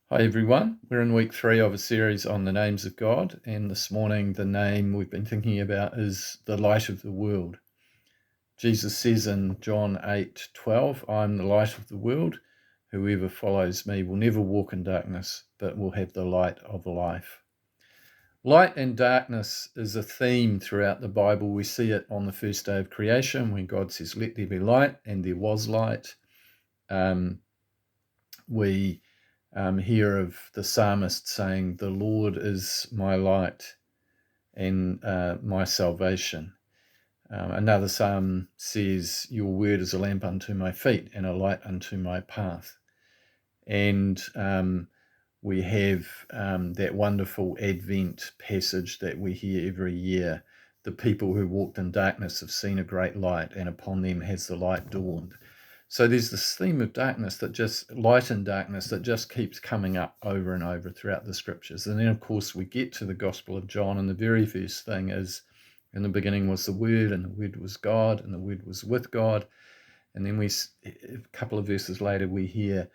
Hi everyone, we're in week 3 of a series on the names of God, and this morning the name we've been thinking about is the light of the world. Jesus says in John 8:12, "I'm the light of the world. Whoever follows me will never walk in darkness, but will have the light of life." Light and darkness is a theme throughout the Bible. We see it on the first day of creation when God says, "Let there be light," and there was light. We hear of the psalmist saying, "The Lord is my light and my salvation." Another psalm says, "Your word is a lamp unto my feet and a light unto my path." And we have that wonderful Advent passage that we hear every year. The people who walked in darkness have seen a great light, and upon them has the light dawned. So there's this theme of darkness light and darkness that just keeps coming up over and over throughout the scriptures. And then, of course, we get to the Gospel of John, and the very first thing is, in the beginning was the Word, and the Word was God, and the Word was with God. And then a couple of verses later, we hear,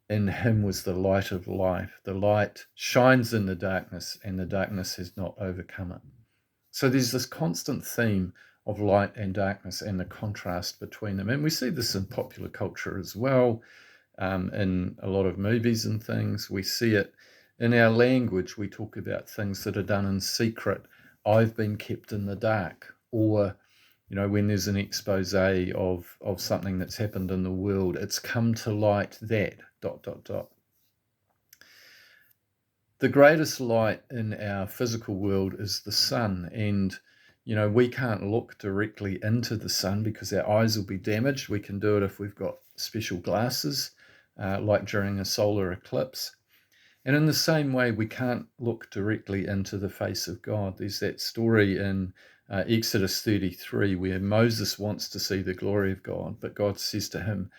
"In him was the light of life." The light shines in the darkness, and the darkness has not overcome it. So there's this constant theme of light and darkness and the contrast between them. And we see this in popular culture as well, in a lot of movies and things. We see it in our language. We talk about things that are done in secret. "I've been kept in the dark." Or, when there's an expose of something that's happened in the world, "It's come to light that, dot, dot, dot." The greatest light in our physical world is the sun, and we can't look directly into the sun because our eyes will be damaged. We can do it if we've got special glasses, like during a solar eclipse. And in the same way, we can't look directly into the face of God. There's that story in Exodus 33 where Moses wants to see the glory of God, but God says to him,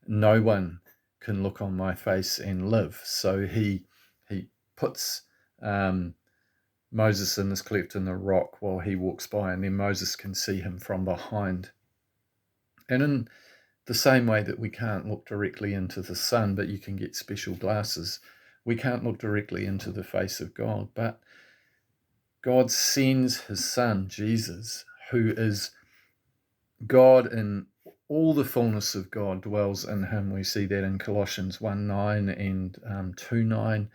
"No one can look on my face and live." So he puts Moses in this cleft in the rock while he walks by, and then Moses can see him from behind. And in the same way that we can't look directly into the sun, but you can get special glasses, we can't look directly into the face of God. But God sends his son, Jesus, who is God, in all the fullness of God dwells in him. We see that in Colossians 1:9 and 2:9.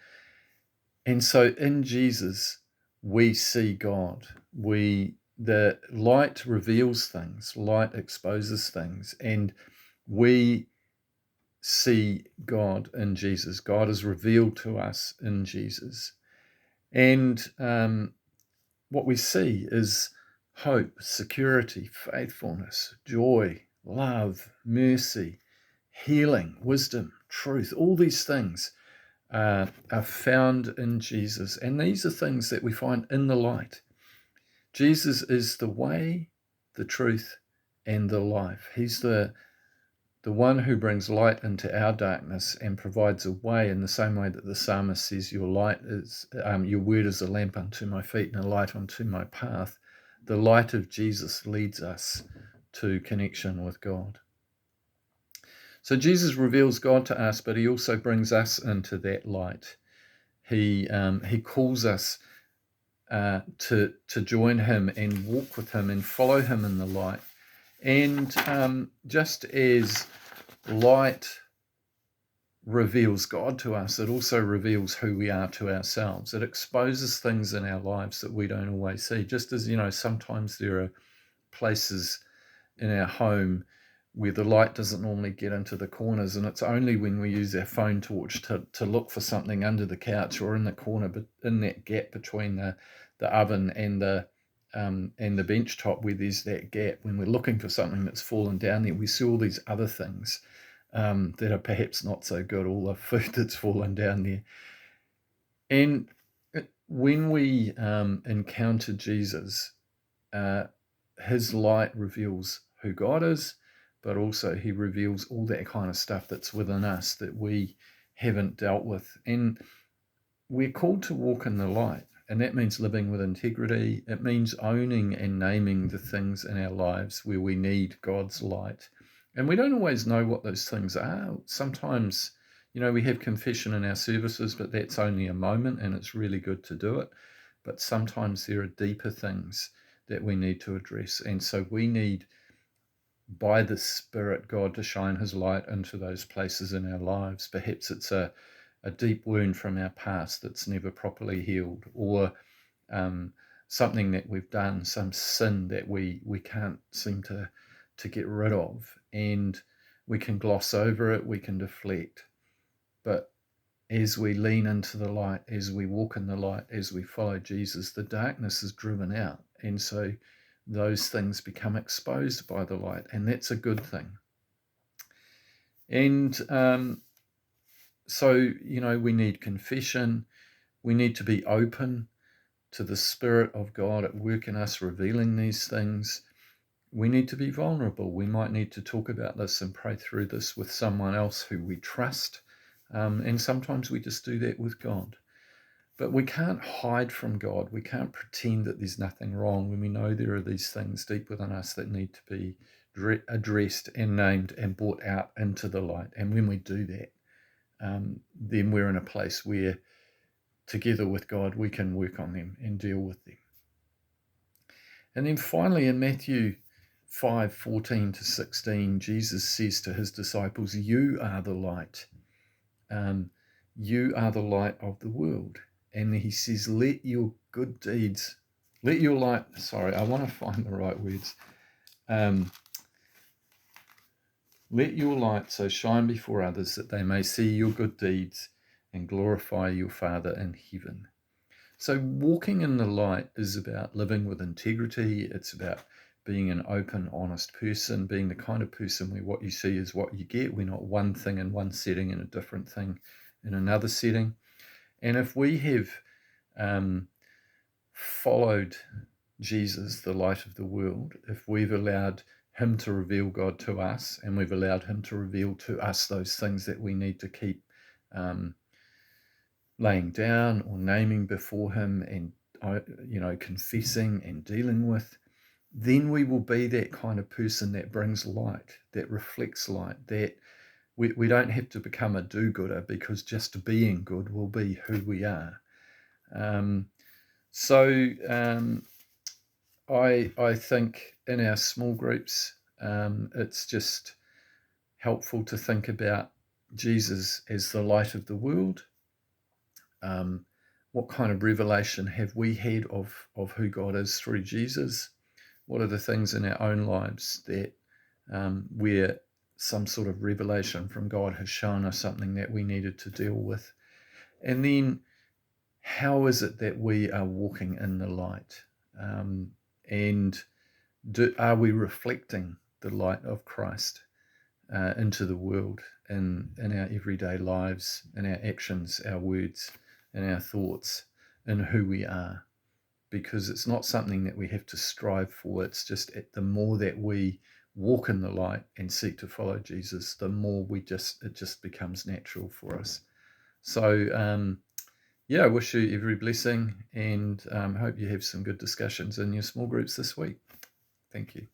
And so in Jesus, we see God. The light reveals things, light exposes things, and we see God in Jesus. God is revealed to us in Jesus. And what we see is hope, security, faithfulness, joy, love, mercy, healing, wisdom, truth. All these things are found in Jesus. And these are things that we find in the light. Jesus is the way, the truth, and the life. He's the one who brings light into our darkness and provides a way, in the same way that the psalmist says, your word is a lamp unto my feet and a light unto my path. The light of Jesus leads us to connection with God. So Jesus reveals God to us, but he also brings us into that light. He calls us to join him and walk with him and follow him in the light. And just as light reveals God to us, it also reveals who we are to ourselves. It exposes things in our lives that we don't always see. Just as, sometimes there are places in our home where the light doesn't normally get into the corners, and it's only when we use our phone torch to look for something under the couch or in the corner, but in that gap between the oven and the bench top, where there's that gap, when we're looking for something that's fallen down there, we see all these other things that are perhaps not so good, all the food that's fallen down there. And when we encounter Jesus, his light reveals who God is, but also he reveals all that kind of stuff that's within us that we haven't dealt with. And we're called to walk in the light, and that means living with integrity. It means owning and naming the things in our lives where we need God's light. And we don't always know what those things are. Sometimes, We have confession in our services, but that's only a moment, and it's really good to do it. But sometimes there are deeper things that we need to address. And so we need, by the Spirit, God to shine his light into those places in our lives. Perhaps it's a deep wound from our past that's never properly healed, or something that we've done, some sin that we can't seem to get rid of. And we can gloss over it, we can deflect. But as we lean into the light, as we walk in the light, as we follow Jesus, the darkness is driven out. And so those things become exposed by the light, and that's a good thing. And so, we need confession. We need to be open to the Spirit of God at work in us, revealing these things. We need to be vulnerable. We might need to talk about this and pray through this with someone else who we trust. And sometimes we just do that with God. But we can't hide from God. We can't pretend that there's nothing wrong when we know there are these things deep within us that need to be addressed and named and brought out into the light. And when we do that, then we're in a place where together with God, we can work on them and deal with them. And then finally in Matthew 5:14-16, Jesus says to his disciples, you are the light. You are the light of the world. And he says, let your light, I want to find the right words. Let your light so shine before others that they may see your good deeds and glorify your Father in heaven. So walking in the light is about living with integrity. It's about being an open, honest person, being the kind of person where what you see is what you get. We're not one thing in one setting and a different thing in another setting. And if we have followed Jesus, the light of the world, if we've allowed him to reveal God to us, and we've allowed him to reveal to us those things that we need to keep laying down or naming before him and confessing and dealing with, then we will be that kind of person that brings light, that reflects light, that we don't have to become a do-gooder, because just being good will be who we are. I think in our small groups, it's just helpful to think about Jesus as the light of the world. What kind of revelation have we had of who God is through Jesus? What are the things in our own lives that where some sort of revelation from God has shown us something that we needed to deal with? And then how is it that we are walking in the light? And are we reflecting the light of Christ into the world in our everyday lives, in our actions, our words, and our thoughts, in who we are? Because it's not something that we have to strive for. It's just the more that we walk in the light and seek to follow Jesus, the more it just becomes natural for us. So I wish you every blessing, and hope you have some good discussions in your small groups this week. Thank you.